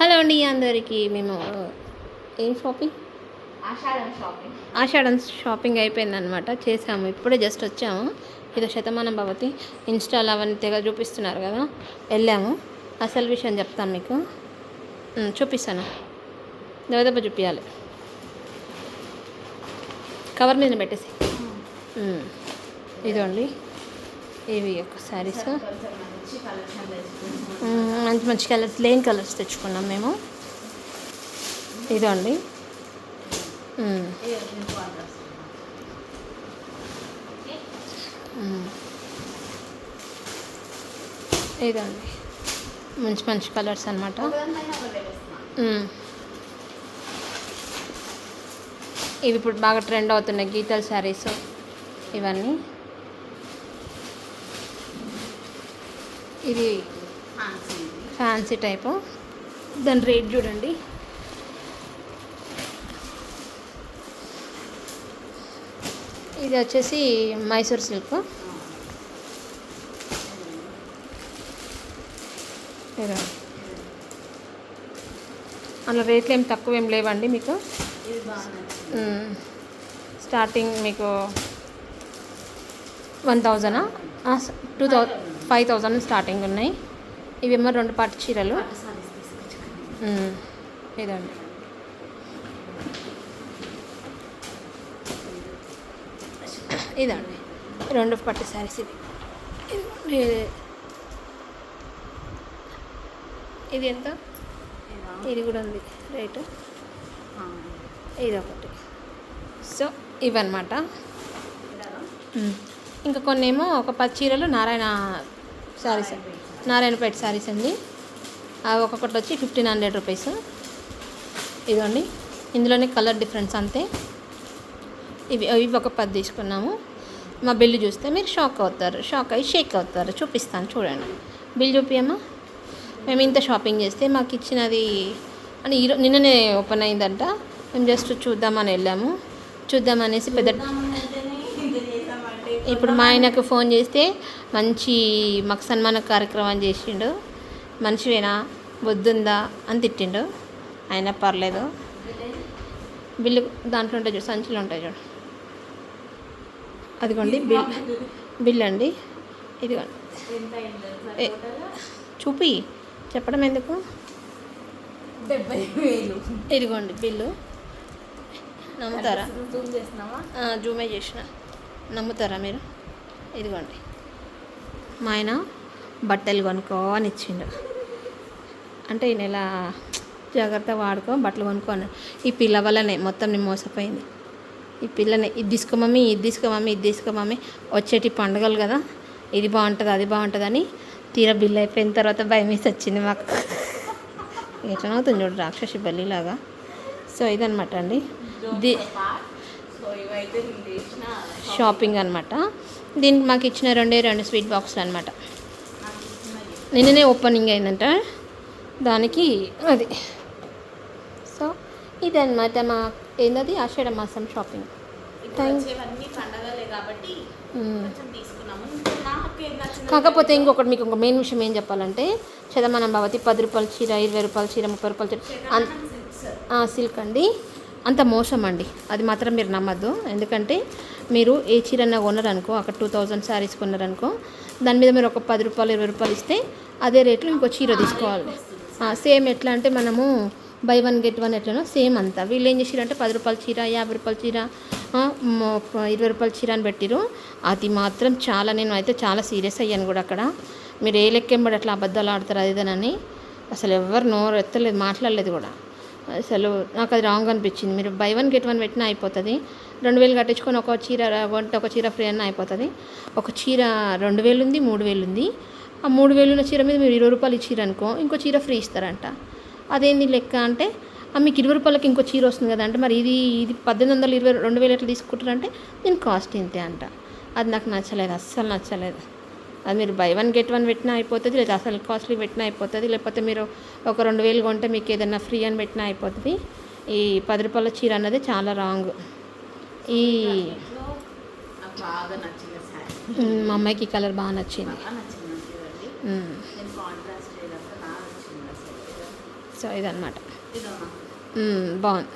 Hello అండి అందరికీ. మేము ఏం షాపింగ్ ఆషాఢం షాపింగ్ అయిపోయిందనమాట. చేసాము, ఇప్పుడే జస్ట్ వచ్చాము. ఇది శతమానం భవతి ఇన్స్టాల్ అవన్నీ తెగ చూపిస్తున్నారు కదా, వెళ్ళాము. అసలు విషయం చెప్తాను మీకు, చూపిస్తాను. దెబ్బ చూపించాలి, కవర్ మీద పెట్టేసి. ఇదండి, ఇవి ఒక శారీస్, మంచి మంచి కలర్స్, లేని కలర్స్ తెచ్చుకున్నాం మేము. ఇదండి, ఇదండి మంచి మంచి కలర్స్ అన్నమాట. ఇవి ఇప్పుడు బాగా ట్రెండ్ అవుతున్నాయి, గీతల్ శారీస్ ఇవన్నీ. ఇది ఫ్యాన్సీ టైపు. దాని రేట్ చూడండి, ఇది వచ్చేసి మైసూర్ సిల్క్. అందులో రేట్లు ఏం తక్కువ ఏం లేవండి మీకు. స్టార్టింగ్ మీకు 1000, 2000, 5000 స్టార్టింగ్ ఉన్నాయి. ఇవేమో 2 పట్టు చీరలు. ఇదండి, ఇదండి 2 పట్టు శారీస్. ఇది ఎంత? ఇది కూడా ఉంది రేటు. ఇది ఒకటి. సో ఇవన్నమాట. ఇంకా కొన్ని ఏమో ఒక 10 చీరలు నారాయణ శారీస్, నారాయణపేట శారీస్ అండి. అవి ఒక్కొక్కటి వచ్చి 1500 రూపీస్. ఇదండి, ఇందులోనే కలర్ డిఫరెన్స్ అంతే. ఇవి ఒక 10 తీసుకున్నాము. మా బిల్లు చూస్తే మీరు షాక్ అయ్యి షేక్ అవుతారు. చూపిస్తాను చూడండి, బిల్ చూపియమ్మా. మేము ఇంత షాపింగ్ చేస్తే మాకు ఇచ్చినది అని నిన్ననే ఓపెన్ అయిందంట. మేము జస్ట్ చూద్దామని వెళ్ళాము. చూద్దామనేసి ఇప్పుడు మా ఆయనకు ఫోన్ చేస్తే మంచి మాకు సన్మాన కార్యక్రమం చేసిండు. మనిషివేనా, బొద్దుందా అని తిట్టిండు. అయినా పర్లేదు. బిల్లు దాంట్లో ఉంటాయి చూడు, సంచులు ఉంటాయి చూడు, అదిగోండి బిల్ అండి. ఇదిగోండి, చూపి చెప్పడం ఎందుకు. 70,000. ఇదిగోండి బిల్లు. నమ్ముతారా? జూమే చేసిన, నమ్ముతారా మీరు? ఇదిగోండి, మా ఆయన బట్టలు కొనుక్కో అని ఇచ్చిండు. అంటే ఈ నెల జాగ్రత్త వాడుకో, బట్టలు కొనుక్కోను. ఈ పిల్ల వల్లనే మొత్తం నేను మోసపోయింది. ఈ పిల్లనే ఇది తీసుకో మమ్మీ, ఇది తీసుకో మమ్మీ, వచ్చేటి పండుగలు కదా, ఇది బాగుంటుంది అది బాగుంటుందని. తీరా బిల్లు అయిపోయిన తర్వాత భయం వేసి వచ్చింది మాకు. ఎట్లనవుతుంది చూడు, రాక్షసి బల్లిలాగా. సో ఇదనమాట అండి షాపింగ్ అనమాట. దీనికి మాకు ఇచ్చిన 2 స్వీట్ బాక్సులు అనమాట. నిన్ననే ఓపెనింగ్ అయిందంట దానికి. అది సో ఇదన్నమాట మా ఏంటది ఆషాఢ మాసం షాపింగ్. కాకపోతే ఇంకొకటి మీకు ఒక మెయిన్ విషయం ఏం చెప్పాలంటే, శతమానం భవతి 10 రూపాయల చీర, 20 రూపాయల చీర, 30 రూపాయల చీర సిల్క్ అండి. అంత మోసం అండి, అది మాత్రం మీరు నమ్మద్దు. ఎందుకంటే మీరు ఏ చీరన్నా కొన్నారనుకో, అక్కడ 2000 శారీస్ కొన్నారనుకో, దాని మీద మీరు ఒక 10 రూపాయలు 20 రూపాయలు ఇస్తే అదే రేట్లో ఇంకో చీర తీసుకోవాలి. సేమ్ ఎట్లా అంటే మనము బై 1 get 1 ఎట్లనో సేమ్ అంతా. వీళ్ళు ఏం చేసిరంటే 10 రూపాయల చీర, 50 రూపాయల చీర, 20 రూపాయల చీర అని పెట్టిరు. అది మాత్రం చాలా, నేను అయితే చాలా సీరియస్ అయ్యాను కూడా అక్కడ. మీరు ఏ లెక్కెంబడి అట్లా అబద్ధాలు ఆడతారు అది ఇదనని అసలు ఎవరు నోరు ఎత్తలేదు, మాట్లాడలేదు కూడా. అసలు నాకు అది రాంగ్ అనిపించింది. మీరు బై 1 get 1 పెట్టినా అయిపోతుంది. 2000 కట్టించుకొని ఒక చీర కొంటే ఒక చీర ఫ్రీ అన్న అయిపోతుంది. ఒక చీర 2000 ఉంది, 3000 ఉంది. ఆ 3000 ఉన్న చీర మీద మీరు 20 రూపాయలు ఇచ్చిర్రు అనుకో, ఇంకో చీర ఫ్రీ ఇస్తారంట. అదేంది లెక్క అంటే, మీకు 20 రూపాయలకి ఇంకో చీర వస్తుంది కదా అంటే, మరి ఇది 1820, 2000 ఎట్లా తీసుకుంటారంటే దీని కాస్ట్ ఇంతే అంట. అది నాకు నచ్చలేదు, అస్సలు నచ్చలేదు. అది మీరు బై 1 get 1 పెట్టినా అయిపోతుంది, లేదా అసలు కాస్ట్లీ పెట్టినా అయిపోతుంది, లేకపోతే మీరు ఒక 2000 కొంటే మీకు ఏదైనా ఫ్రీ అని పెట్టినా అయిపోతుంది. ఈ 10 రూపాయల చీర అన్నది చాలా రాంగ్. ఈ మా అమ్మాయికి ఈ కలర్ బాగా నచ్చింది. సో ఇదన్నమాట ఇదమ్మా బాగుంది.